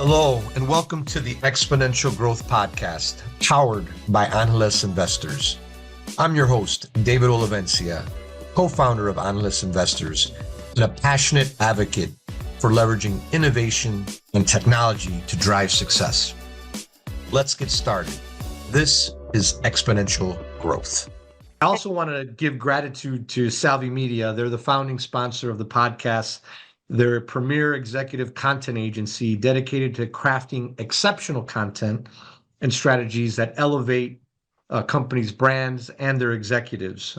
Hello, and welcome to the Exponential Growth Podcast, powered by Analyst Investors. I'm your host, David Olivencia, co-founder of Analyst Investors, and a passionate advocate for leveraging innovation and technology to drive success. Let's get started. This is Exponential Growth. I also want to give gratitude to Salvi Media. They're the founding sponsor of the podcast. They're a premier executive content agency dedicated to crafting exceptional content and strategies that elevate companies' brands and their executives.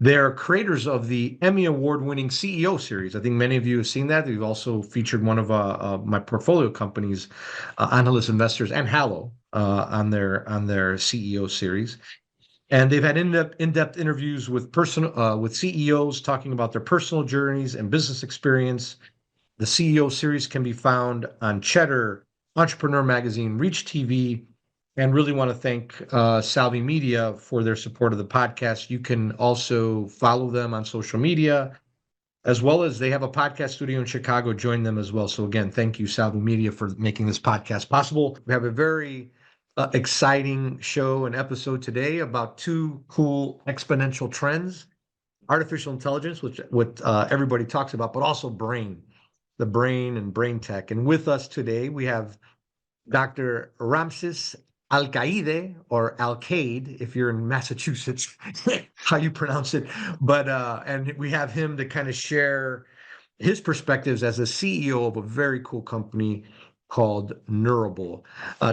They're creators of the Emmy Award-winning CEO series. I think many of you have seen that. We've also featured one of my portfolio companies, Analyst Investors and Hallow, on their CEO series. And they've had in-depth interviews with CEOs talking about their personal journeys and business experience. The CEO series can be found on Cheddar, Entrepreneur Magazine, Reach TV, and really want to thank Salvi Media for their support of the podcast. You can also follow them on social media, as well as they have a podcast studio in Chicago. Join them as well. So again, thank you, Salvi Media, for making this podcast possible. We have a very exciting show and episode today about two cool exponential trends: artificial intelligence, which what everybody talks about, but also the brain and brain tech. And with us today, we have Dr. Ramses Alcaide, or Alcaide, if you're in Massachusetts, how you pronounce it. But and we have him to kind of share his perspectives as a CEO of a very cool company called Neurable.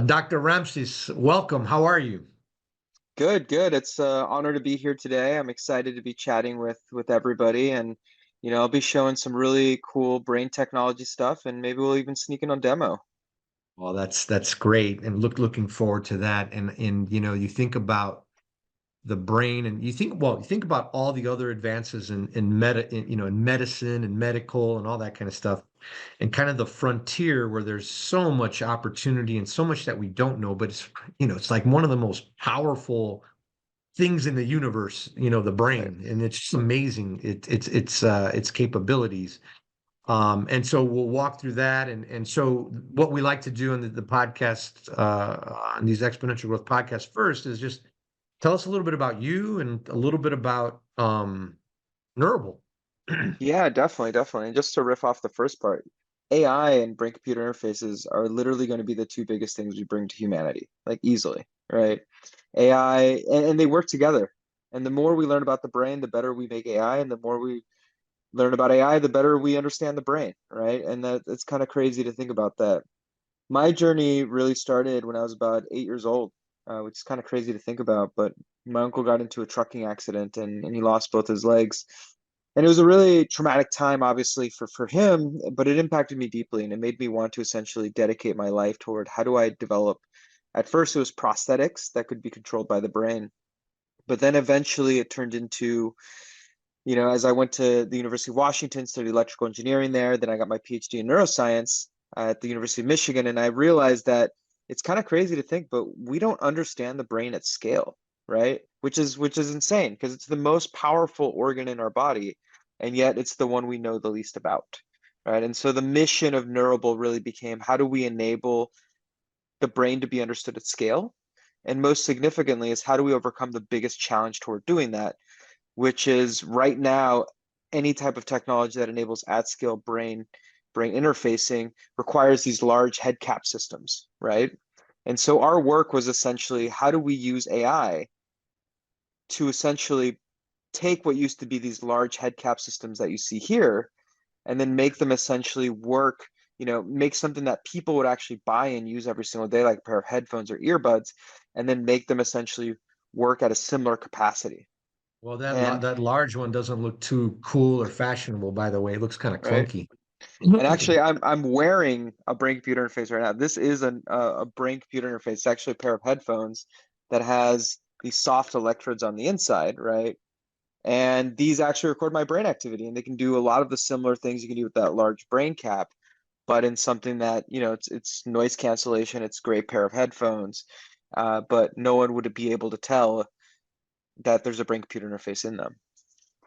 Dr. Ramses, welcome. How are you? Good. It's an honor to be here today. I'm excited to be chatting with everybody, and I'll be showing some really cool brain technology stuff, and maybe we'll even sneak in on demo. Well, that's great, and looking forward to that. And you think about the brain, and you think about all the other advances in medicine and medical and all that kind of stuff, and kind of the frontier where there's so much opportunity and so much that we don't know, but it's like one of the most powerful things in the universe, the brain, and it's just amazing its capabilities. And so we'll walk through that. And so what we like to do in the podcast, on these exponential growth podcasts, first is just tell us a little bit about you and a little bit about Neurable. Yeah, definitely. And just to riff off the first part, AI and brain computer interfaces are literally going to be the two biggest things we bring to humanity, like easily, right? AI, and they work together. And the more we learn about the brain, the better we make AI, and the more we learn about AI, the better we understand the brain, right? And that it's kind of crazy to think about that. My journey really started when I was about 8 years old, which is kind of crazy to think about. But my uncle got into a trucking accident, and he lost both his legs. And it was a really traumatic time, obviously, for him, but it impacted me deeply, and it made me want to essentially dedicate my life toward how do I develop. At first, it was prosthetics that could be controlled by the brain. But then eventually it turned into, as I went to the University of Washington, studied electrical engineering there, then I got my PhD in neuroscience at the University of Michigan, and I realized that it's kind of crazy to think, but we don't understand the brain at scale, right? Which is insane, because it's the most powerful organ in our body, and yet it's the one we know the least about, right? And so the mission of Neurable really became, how do we enable the brain to be understood at scale? And most significantly is, how do we overcome the biggest challenge toward doing that, which is right now, any type of technology that enables at scale brain interfacing requires these large head cap systems, right? And so our work was essentially, how do we use AI to essentially take what used to be these large head cap systems that you see here, and then make them essentially work, make something that people would actually buy and use every single day, like a pair of headphones or earbuds, and then make them essentially work at a similar capacity. Well, And that large one doesn't look too cool or fashionable, by the way. It looks kind of right. clunky. And actually, I'm wearing a brain computer interface right now. This is a brain computer interface. It's actually a pair of headphones that has these soft electrodes on the inside, right? And these actually record my brain activity, and they can do a lot of the similar things you can do with that large brain cap, but in something that, it's noise cancellation. It's a great pair of headphones, but no one would be able to tell that there's a brain computer interface in them.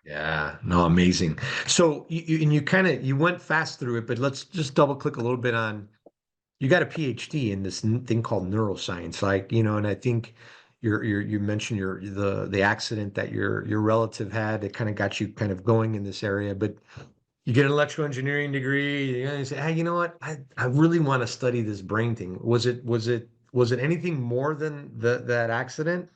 Yeah, no, amazing. So you went fast through it, but let's just double click a little bit on you got a PhD in this thing called neuroscience, like, and I think you mentioned the accident that your relative had. It kind of got you kind of going in this area, but you get an electrical engineering degree, you say, hey, you know what? I really want to study this brain thing. Was it anything more than that accident?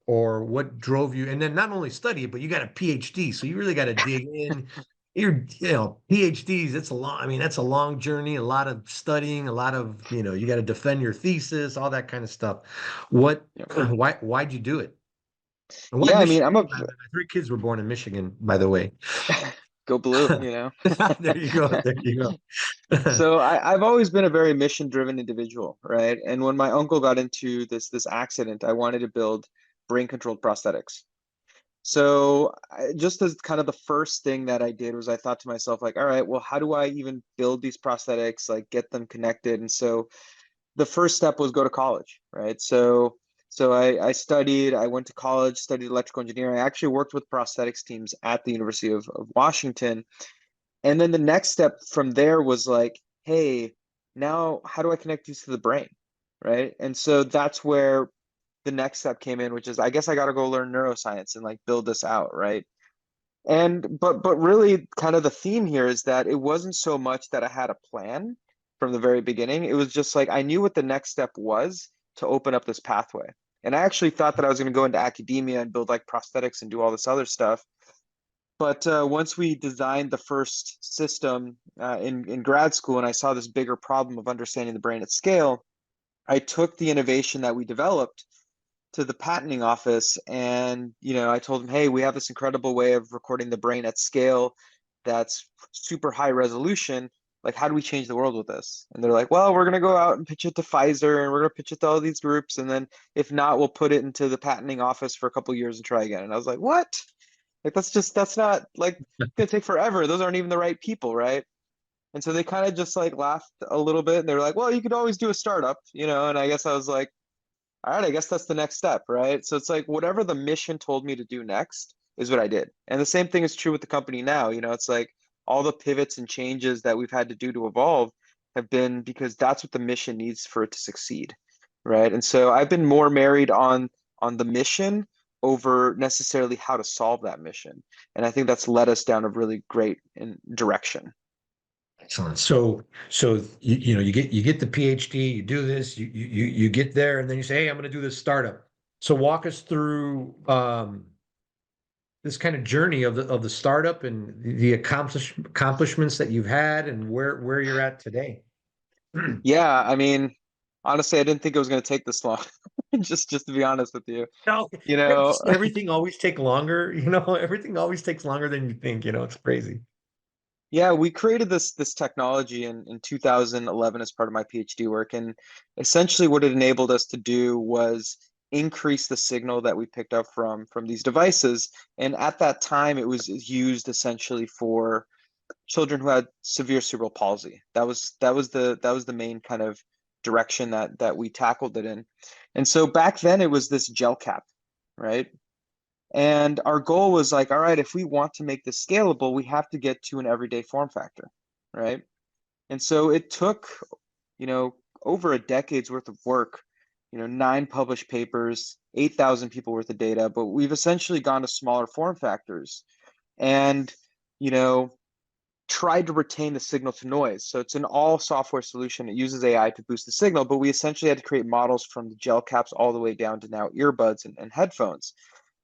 Or what drove you? And then not only study it, but you got a PhD, so you really got to dig in. PhDs, I mean, that's a long journey, a lot of studying, a lot of, you got to defend your thesis, all that kind of stuff. What, Yeah. why'd you do it? And why Yeah, I mean, Michigan? By the way, my three kids were born in Michigan, by the way. go blue, you know. There you go. There you go. So I've always been a very mission-driven individual, right? And when my uncle got into this accident, I wanted to build brain-controlled prosthetics. So just as kind of the first thing that I did was I thought to myself, like, all right, well, how do I even build these prosthetics, like get them connected? And so the first step was go to college, right? So I studied, I went to college, studied electrical engineering. I actually worked with prosthetics teams at the University of Washington. And then the next step from there was like, hey, now how do I connect these to the brain? Right. And so that's where the next step came in, which is I guess I got to go learn neuroscience and like build this out. Right. And but really kind of the theme here is that it wasn't so much that I had a plan from the very beginning. It was just like I knew what the next step was to open up this pathway. And I actually thought that I was going to go into academia and build like prosthetics and do all this other stuff. But once we designed the first system in grad school, and I saw this bigger problem of understanding the brain at scale, I took the innovation that we developed to the patenting office, and I told them, hey, we have this incredible way of recording the brain at scale that's super high resolution. Like, how do we change the world with this? And they're like, well, we're going to go out and pitch it to Pfizer, and we're going to pitch it to all these groups, and then if not, we'll put it into the patenting office for a couple of years and try again. And I was like, what? Like that's not like it's gonna take forever. Those aren't even the right people, right? And so they kind of just like laughed a little bit and they were like, well, you could always do a startup, and I guess I was like, all right, I guess that's the next step, right? So it's like whatever the mission told me to do next is what I did. And the same thing is true with the company now. It's like all the pivots and changes that we've had to do to evolve have been because that's what the mission needs for it to succeed, right? And so I've been more married on the mission over necessarily how to solve that mission. And I think that's led us down a really great direction. Excellent. So you get the PhD, you do this, you get there, and then you say, hey, I'm going to do this startup. So walk us through this kind of journey of the startup and the accomplishments that you've had and where you're at today. Yeah, I mean, honestly, I didn't think it was going to take this long. Just to be honest with you. No, You know, everything always take longer. Everything always takes longer than you think. It's crazy. yeah, we created this technology in 2011 as part of my PhD work, and essentially what it enabled us to do was increase the signal that we picked up from these devices. And at that time, it was used essentially for children who had severe cerebral palsy. That was the main kind of direction that we tackled it in. And so back then, it was this gel cap, right? And our goal was like, all right, if we want to make this scalable, we have to get to an everyday form factor, right? And so it took, you know, over a decade's worth of work, 9 published papers, 8,000 people worth of data, but we've essentially gone to smaller form factors and, you know, tried to retain the signal to noise. So it's an all software solution. It uses AI to boost the signal, but we essentially had to create models from the gel caps all the way down to now earbuds and headphones.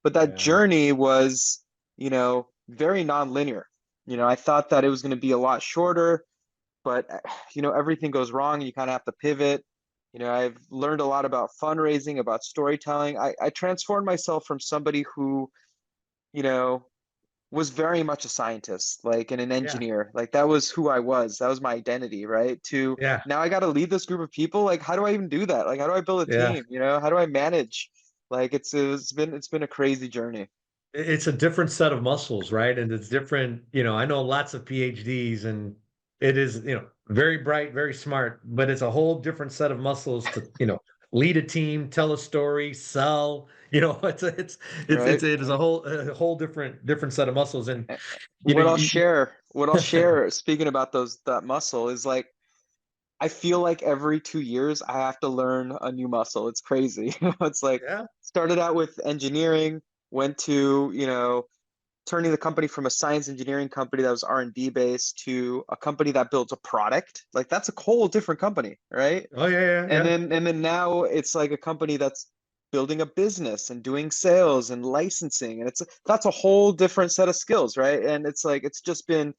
But that Yeah. journey was, very nonlinear. I thought that it was going to be a lot shorter, but everything goes wrong. You kind of have to pivot. I've learned a lot about fundraising, about storytelling. I transformed myself from somebody who, you know, was very much a scientist, like and an Yeah. engineer. Like that was who I was. That was my identity, right? To Yeah. now I got to lead this group of people. Like, how do I even do that? Like, how do I build a Yeah. team? How do I manage? Like, it's been a crazy journey. It's a different set of muscles, right? And it's different, I know lots of PhDs and it is, very bright, very smart, but it's a whole different set of muscles to, lead a team, tell a story, sell, Right. it is a whole different set of muscles. And, What I'll you, share, what I'll share, speaking about that muscle is like I feel like every 2 years I have to learn a new muscle. It's crazy. It's like Yeah. started out with engineering, went to, turning the company from a science engineering company that was R&D based to a company that builds a product. Like that's a whole different company, right? Oh yeah, yeah, And yeah. then now it's like a company that's building a business and doing sales and licensing, and that's a whole different set of skills, right? And it's like it's just been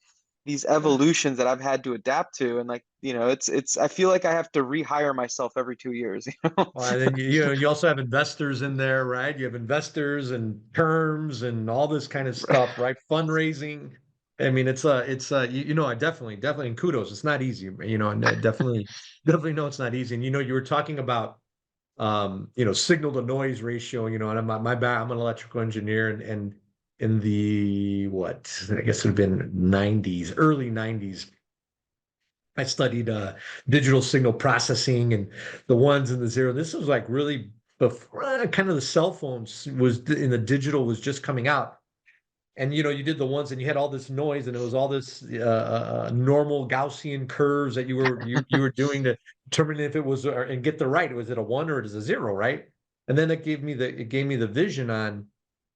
these Yeah. evolutions that I've had to adapt to, and like, it's I feel like I have to rehire myself every 2 years, you know? Well, and then you also have investors in there, right? You have investors and terms and all this kind of stuff, right? Fundraising. I mean, I definitely, and kudos. It's not easy, and I definitely know it's not easy. And you were talking about, signal to noise ratio, and I'm an electrical engineer, and in the what I guess it would have been early 90s, I studied digital signal processing and the ones and the zero. This was like really before kind of the cell phones was in the digital was just coming out. And you did the ones and you had all this noise and it was all this normal Gaussian curves that you were doing to determine if it was and get the right. Was it a one or it is a zero, right? And then it gave me the vision on,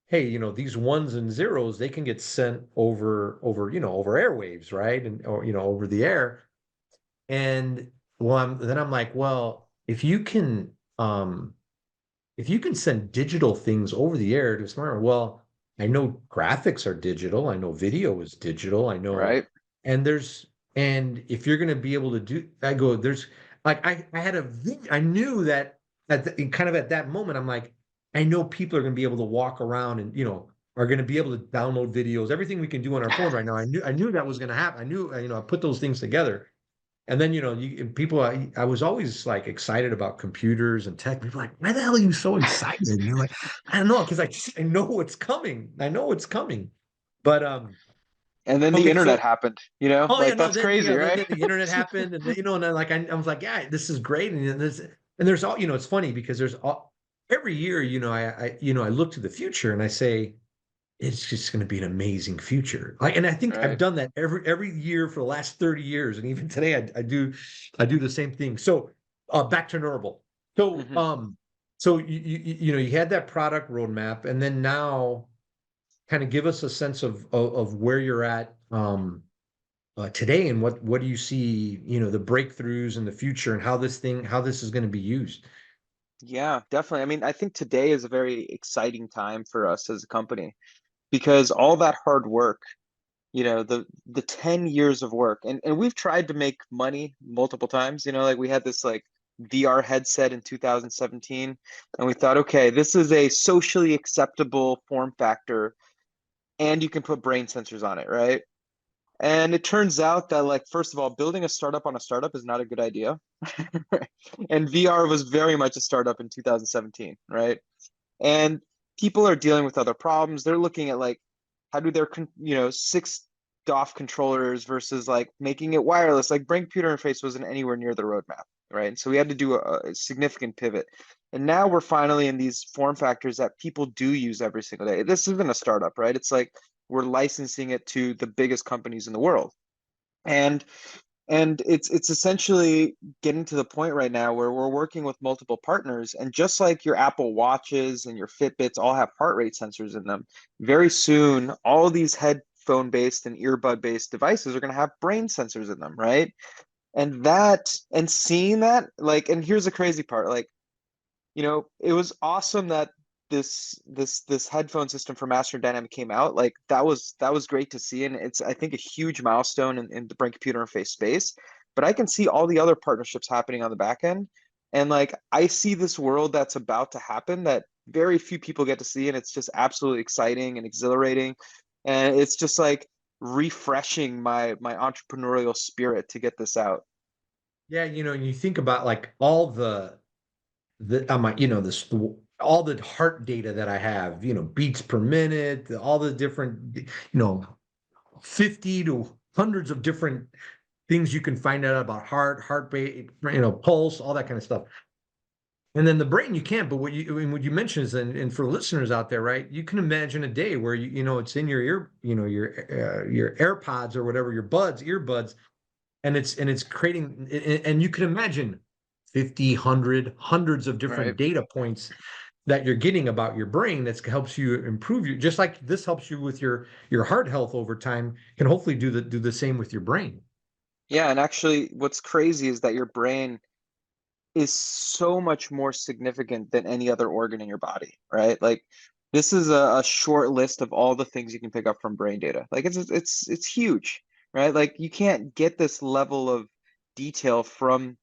hey, these ones and zeros, they can get sent over airwaves, right? And or over the air. And then I'm like, well, if you can send digital things over the air to a smartphone, well, I know graphics are digital, I know video is digital, I know, Right. and if you're going to be able to I go, there's like I had I knew that kind of at that moment, I'm like, I know people are going to be able to walk around and are going to be able to download videos, everything we can do on our phone right now. I knew that was going to happen. I knew, I put those things together. And then, people, I was always like excited about computers and tech. People are like, why the hell are you so excited? And you're like, I don't know, because I know what's coming. I know what's coming. But And then the okay, internet so happened, oh yeah, like no, that's then crazy, yeah, then, right? then the internet happened, and and then like I was like, yeah, this is great, and there's all it's funny because there's all every year, I look to the future and I say it's just going to be an amazing future. Like, and I think I've Right. done that every year for the last 30 years, and even today I do the same thing. So, back to Neurable. So, Hmm. you had that product roadmap, and then now, kind of give us a sense of where you're at today, and what do you see, the breakthroughs in the future, and how this is going to be used. Yeah, definitely. I mean, I think today is a very exciting time for us as a company because all that hard work, the 10 years of work, and we've tried to make money multiple times, like we had this like VR headset in 2017, and we thought, okay, this is a socially acceptable form factor, and you can put brain sensors on it, right? And it turns out that, like, first of all, building a startup on a startup is not a good idea. And VR was very much a startup in 2017, right? And people are dealing with other problems. They're looking at like how do their six DOF controllers versus like making it wireless. Like brain computer interface wasn't anywhere near the roadmap, right? And so we had to do a significant pivot. And now we're finally in these form factors that people do use every single day. This isn't a startup, right? It's like we're licensing it to the biggest companies in the world. And it's essentially getting to the point right now where we're working with multiple partners, and just like your Apple Watches and your Fitbits all have heart rate sensors in them, very soon all of these headphone based and earbud based devices are going to have brain sensors in them, right? And seeing that, like, and here's the crazy part, like, it was awesome that this headphone system for Master Dynamic came out. Like that was great to see, and it's, I think, a huge milestone in the brain computer interface space. But I can see all the other partnerships happening on the back end, and like I see this world that's about to happen that very few people get to see, and it's just absolutely exciting and exhilarating, and it's just like refreshing my entrepreneurial spirit to get this out. Yeah, and you think about like all this all the heart data that I have, beats per minute, all the different, 50 to hundreds of different things you can find out about heart rate, pulse, all that kind of stuff. And then the brain you can't, but what you mentioned is, and for listeners out there, right? You can imagine a day where it's in your ear, your AirPods or whatever, your earbuds, and it's creating, and you can imagine 50, 100, hundreds of different Right. data points that you're getting about your brain that helps you improve you, just like this helps you with your heart health over time, can hopefully do the same with your brain. Yeah, and actually what's crazy is that your brain is so much more significant than any other organ in your body, right? Like this is a short list of all the things you can pick up from brain data. Like it's huge, right? Like you can't get this level of detail from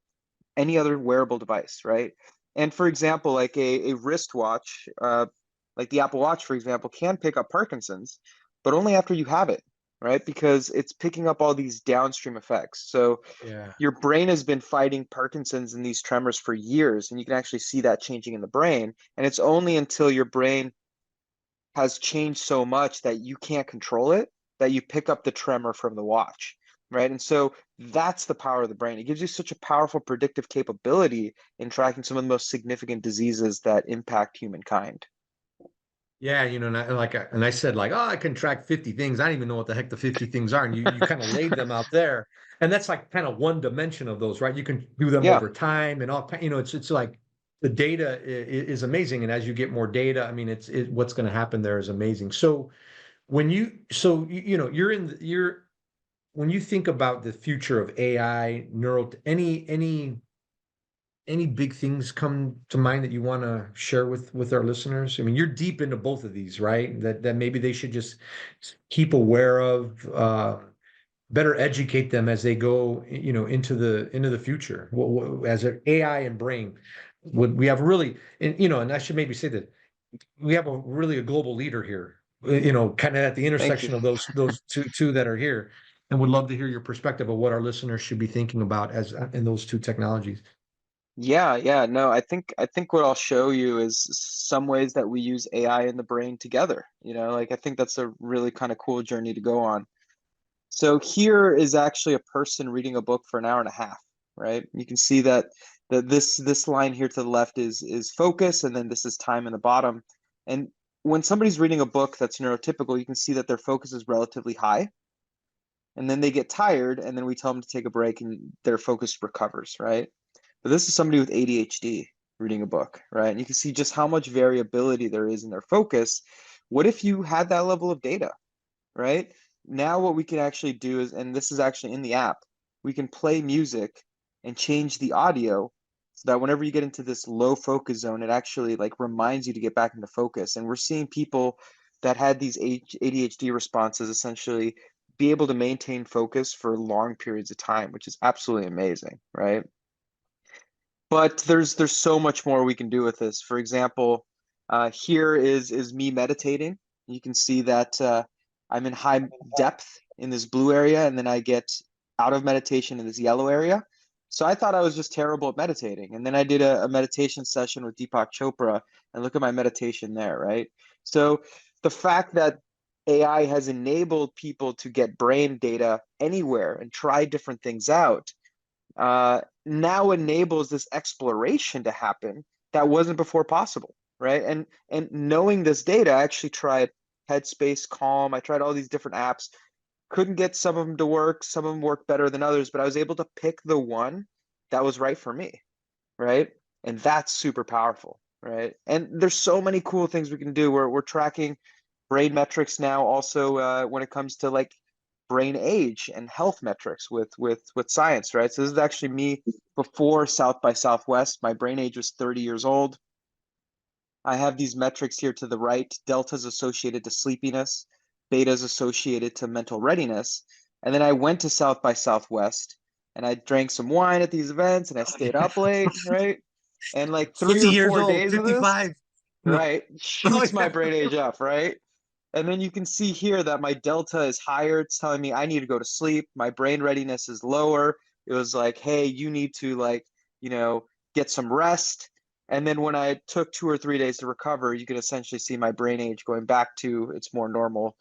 any other wearable device, right? And for example, like a wristwatch, like the Apple Watch, for example, can pick up Parkinson's, but only after you have it, right? Because it's picking up all these downstream effects. So Yeah. your brain has been fighting Parkinson's and these tremors for years, and you can actually see that changing in the brain. And it's only until your brain has changed so much that you can't control it that you pick up the tremor from the watch, right? And so that's the power of the brain. It gives you such a powerful predictive capability in tracking some of the most significant diseases that impact humankind. Yeah, and I said like, oh, I can track 50 things. I don't even know what the heck the 50 things are. And you kind of laid them out there. And that's like kind of one dimension of those, right? You can do them Yeah, over time and all, it's like the data is amazing. And as you get more data, I mean, what's going to happen there is amazing. So you're when you think about the future of AI, any big things come to mind that you want to share with our listeners? I mean, you're deep into both of these, right? That maybe they should just keep aware of, better educate them as they go, into the future. As an AI and brain, we have really, and I should maybe say that we have a global leader here, kind of at the thank you. intersection of those two that are here, and would love to hear your perspective of what our listeners should be thinking about as in those two technologies. Yeah, yeah, no, I think what I'll show you is some ways that we use AI in the brain together. Like I think that's a really kind of cool journey to go on. So here is actually a person reading a book for an hour and a half, right? You can see that this line here to the left is focus, and then this is time in the bottom. And when somebody's reading a book that's neurotypical, you can see that their focus is relatively high, and then they get tired, and then we tell them to take a break, and their focus recovers, right? But this is somebody with ADHD reading a book, right? And you can see just how much variability there is in their focus. What if you had that level of data? Right? Now what we can actually do is, and this is actually in the app, we can play music and change the audio so that whenever you get into this low focus zone, it actually like reminds you to get back into focus. And we're seeing people that had these ADHD responses essentially be able to maintain focus for long periods of time, which is absolutely amazing, right? But there's so much more we can do with this. For example, here is me meditating. You can see that I'm in high depth in this blue area, and then I get out of meditation in this yellow area. So I thought I was just terrible at meditating. And then I did a meditation session with Deepak Chopra, and look at my meditation there, right? So the fact that AI has enabled people to get brain data anywhere and try different things out now enables this exploration to happen that wasn't before possible, right? And knowing this data, I actually tried Headspace, Calm. I tried all these different apps. Couldn't get some of them to work. Some of them work better than others, but I was able to pick the one that was right for me, right? And that's super powerful, right? And there's so many cool things we can do. We're tracking brain metrics now, also when it comes to like brain age and health metrics with science, right? So this is actually me before South by Southwest. My brain age was 30 years old. I have these metrics here to the right. Delta's associated to sleepiness, beta's associated to mental readiness. And then I went to South by Southwest and I drank some wine at these events and I stayed up late, right? And like 50 years four old, days of this, 55. No. right, Oh, shoots my yeah. brain age up, right? And then you can see here that my delta is higher. It's telling me I need to go to sleep. My brain readiness is lower. It was like, hey, you need to like, you know, get some rest. And then when I took 2 or 3 days to recover, you can essentially see my brain age going back to its more normal,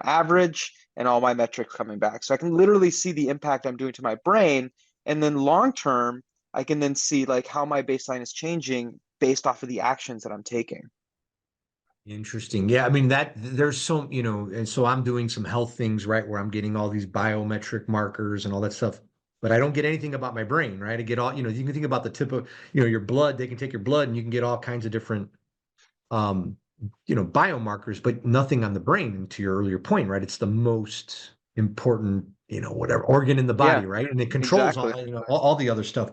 average and all my metrics coming back. So I can literally see the impact I'm doing to my brain. And then long term, I can then see like how my baseline is changing based off of the actions that I'm taking. Interesting. Yeah, I mean that there's so, and so I'm doing some health things, right, where I'm getting all these biometric markers and all that stuff. but I don't get anything about my brain, right? I get all, you can think about the tip of, your blood. They can take your blood and you can get all kinds of different, um, biomarkers, but nothing on the brain. And to your earlier point, right? It's the most important, whatever organ in the Yeah, body, right? And it controls exactly. all the other stuff.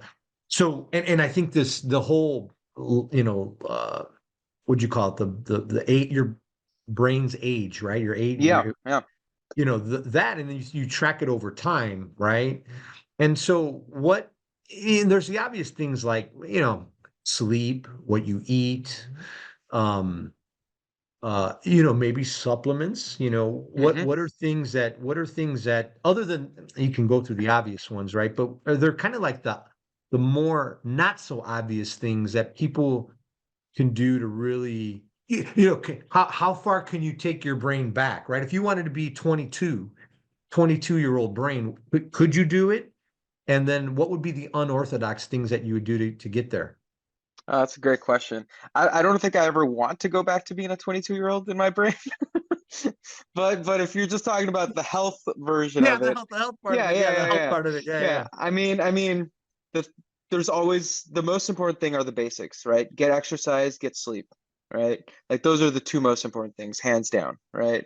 So, and I think the whole, what'd you call it? The eight, your brain's age, right? Your age, Yeah, yeah. that, and then you track it over time, right? And so and there's the obvious things like, sleep, what you eat, um, maybe supplements, Hmm. what are things that other than you can go through the obvious ones, right? But are there kind of like the more not so obvious things that people can do to really, how far can you take your brain back, right? If you wanted to be 22-year-old brain, could you do it? And then what would be the unorthodox things that you would do to get there? That's a great question. I don't think I ever want to go back to being a 22-year-old in my brain. But if you're just talking about the health version Yeah, of it, the health part of yeah, it. Yeah, yeah, the yeah, health yeah. part of it. Yeah, Yeah. yeah. I mean, the, there's always the most important thing are the basics, right? Get exercise, get sleep, right? Like those are the two most important things, hands down, right?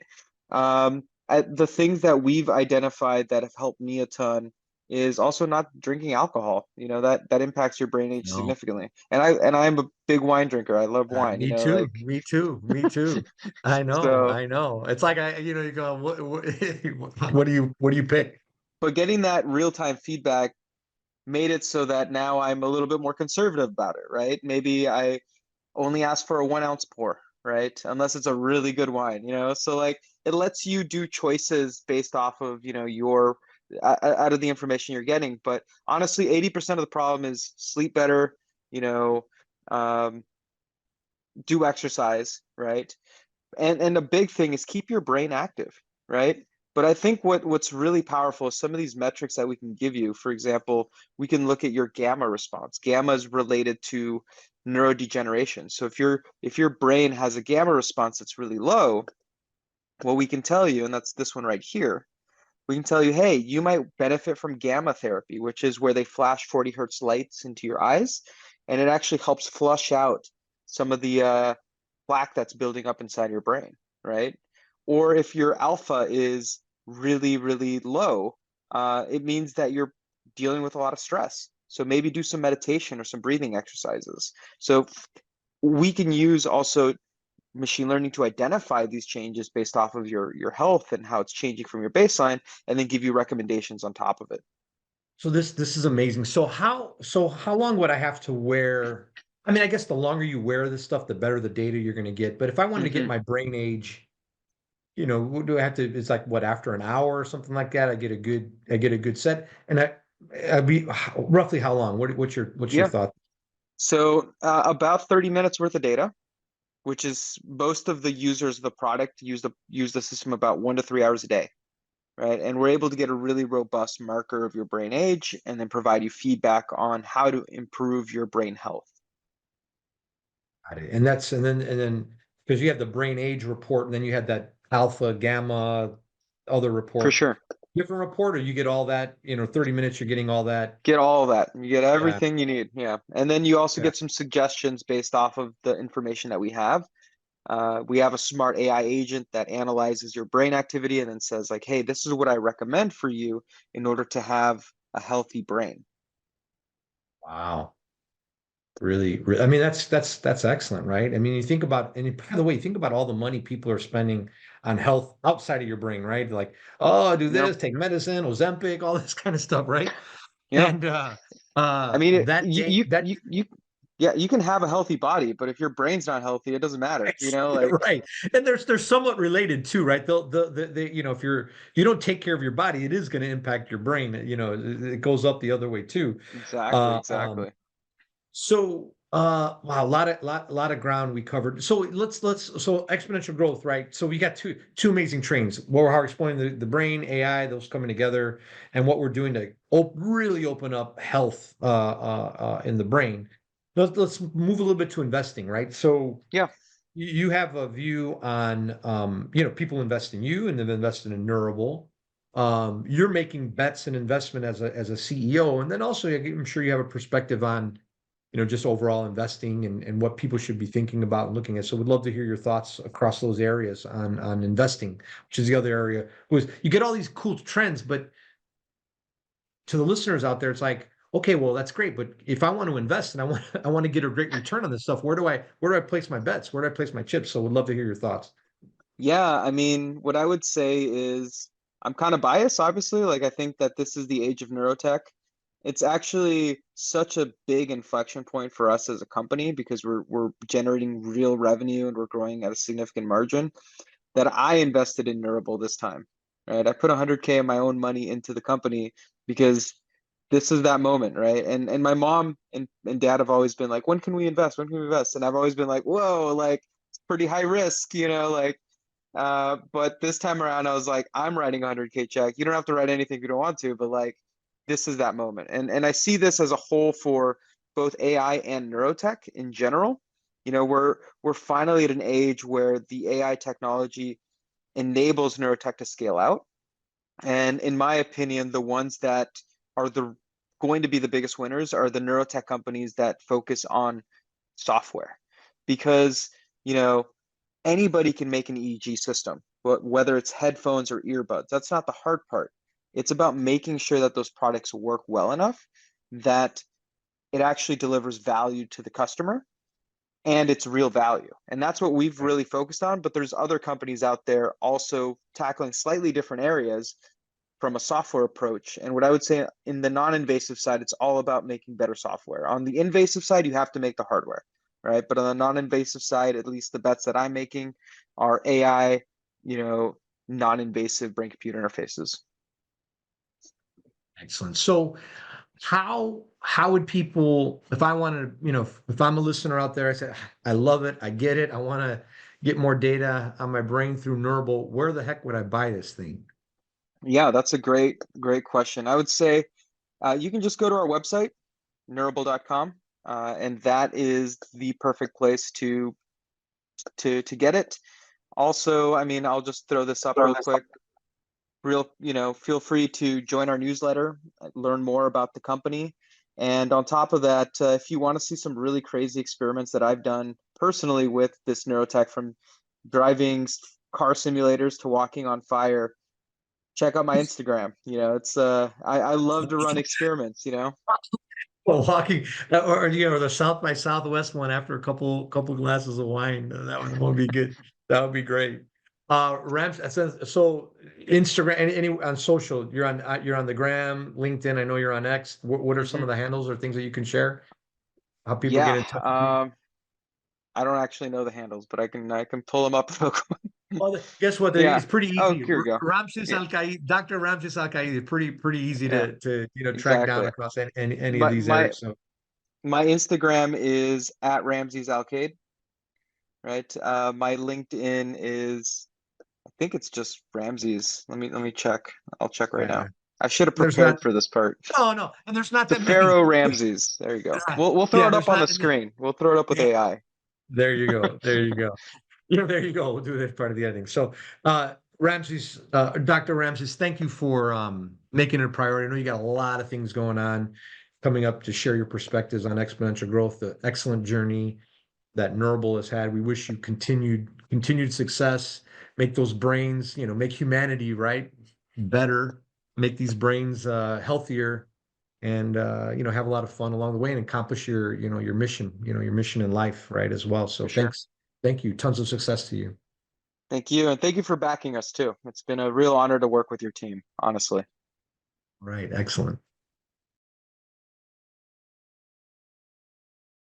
The things that we've identified that have helped me a ton is also not drinking alcohol. That impacts your brain age No. significantly. And I'm a big wine drinker. I love wine, Me too. like Me too. Me too. I know. so. I know. It's like you go, what do you pick? But getting that real-time feedback made it so that now I'm a little bit more conservative about it, right? Maybe I only ask for a 1 ounce pour, right? Unless it's a really good wine. So like it lets you do choices based off of, your out of the information you're getting. But honestly, 80% of the problem is sleep better, you know, um, do exercise, right? And a big thing is keep your brain active, right? But I think what's really powerful is some of these metrics that we can give you. For example, we can look at your gamma response. Gamma is related to neurodegeneration. So if your brain has a gamma response that's really low, what we can tell you, and that's this one right here, we can tell you, hey, you might benefit from gamma therapy, which is where they flash 40 hertz lights into your eyes, and it actually helps flush out some of the plaque that's building up inside your brain, right? Or if your alpha is really, really low, it means that you're dealing with a lot of stress. So maybe do some meditation or some breathing exercises. So we can use also machine learning to identify these changes based off of your health and how it's changing from your baseline, and then give you recommendations on top of it. So this is amazing. So how long would I have to wear? I mean, I guess the longer you wear this stuff, the better the data you're going to get. But if I wanted to get Hmm. my brain age, what do I have to? It's like what, after an hour or something like that, I get a good set, and I'd be roughly how long? What's your Yeah. thought? So about 30 minutes worth of data, which is most of the users of the product use the system about 1 to 3 hours a day, right? And we're able to get a really robust marker of your brain age and then provide you feedback on how to improve your brain health. Got it. And then because you have the brain age report, and then you had that alpha, gamma, other For report, sure. different report, or you get all that, 30 minutes, you're getting all that. Get all of that. You get Yeah. everything you need. Yeah. And then you also Yeah. get some suggestions based off of the information that we have. We have a smart AI agent that analyzes your brain activity and then says, like, hey, this is what I recommend for you in order to have a healthy brain. Wow. Really, I mean, that's excellent, right? I mean, you think about, and by the way, you think about all the money people are spending on health outside of your brain, right? Like, oh, do Yeah. this, take medicine, Ozempic, all this kind of stuff, right? Yeah. And I mean, that day, that yeah, you can have a healthy body, but if your brain's not healthy, it doesn't matter, like, right. And there's somewhat related too, right? If you don't take care of your body, it is going to impact your brain. It goes up the other way too. exactly, Uh, um, exactly. wow, a lot of ground we covered. So exponential growth, right? So we got two amazing trains. What we're explaining, the brain, AI, those coming together, and what we're doing to really open up health in the brain. Let's move a little bit to investing, right? So Yeah. you have a view on, people invest in you, and they've invested in Neurable. you're making bets and investment as a CEO, and then also I'm sure you have a perspective on, just overall investing and what people should be thinking about and looking at. So we'd love to hear your thoughts across those areas on investing, which is the other area. Was you get all these cool trends, but to the listeners out there, it's like, okay, well, that's great, but if I want to invest and I want to get a great return on this stuff, where do I place my bets? Where do I place my chips? So we'd love to hear your thoughts. Yeah, I mean, what I would say is I'm kind of biased, obviously. Like, I think that this is the age of neurotech. It's actually such a big inflection point for us as a company because we're generating real revenue and we're growing at a significant margin that I invested in Neurable this time, right? I put 100K of my own money into the company because this is that moment, right? And my mom and dad have always been like, when can we invest? When can we invest? And I've always been like, whoa, like it's pretty high risk, like but this time around, I was like, I'm writing a 100K check. You don't have to write anything if you don't want to, but like, this is that moment. And I see this as a whole for both AI and neurotech in general. We're finally at an age where the AI technology enables neurotech to scale out. And in my opinion, the ones that are the going to be the biggest winners are the neurotech companies that focus on software, because you know anybody can make an EEG system, but whether it's headphones or earbuds, that's not the hard part. It's about making sure that those products work well enough that it actually delivers value to the customer and it's real value. And that's what we've really focused on. But there's other companies out there also tackling slightly different areas from a software approach. And what I would say in the non-invasive side, it's all about making better software. On the invasive side, you have to make the hardware, right? But on the non-invasive side, at least the bets that I'm making are AI, non-invasive brain-computer interfaces. Excellent. So how would people, if I wanted, if I'm a listener out there, I said, I love it, I get it, I want to get more data on my brain through Neurable, where the heck would I buy this thing? Yeah, that's a great, great question. I would say you can just go to our website, neurable.com, and that is the perfect place to get it. Also, I mean, I'll just throw this up real quick. Feel free to join our newsletter, learn more about the company. And on top of that, if you want to see some really crazy experiments that I've done personally with this neurotech, from driving car simulators to walking on fire, check out my Instagram. I love to run experiments. Well, walking, or the South by Southwest one after a couple glasses of wine, that one would be good. That would be great. Rams, so Instagram, any on social, you're on the gram, LinkedIn. I know you're on X. What are some Hmm. of the handles or things that you can share? How people get Yeah. in touch with you? I don't actually know the handles, but I can pull them up real quick. Well, guess what? Yeah. It's pretty Oh, easy. here we go. Ramses Yeah. Alcaide, Dr. Ramses Alcaide is pretty easy Yeah. to track down Exactly. across any of My these my areas. So my Instagram is at Ramses Alcaide, right? My LinkedIn is, I think it's just Ramses. Let me check. I'll check right yeah, now. I should have there's not prepared for this part. no, and there's not The that many. Pharaoh Ramses. There you go. We'll throw Yeah, it up there's on not the that many. screen. We'll throw it up with Yeah, AI. there you go. There you go. Yeah, there you go. We'll do that part of the editing. So, Ramses, Dr. Ramses, thank you for making it a priority. I know you got a lot of things going on coming up to share your perspectives on exponential growth, the excellent journey that Neurable has had. We wish you continued success. Make those brains, make humanity right better. Make these brains healthier, and have a lot of fun along the way and accomplish your mission in life, right, as well. So For sure. thank you, tons of success to you. Thank you. And thank you for backing us too. It's been a real honor to work with your team, honestly. Right, excellent.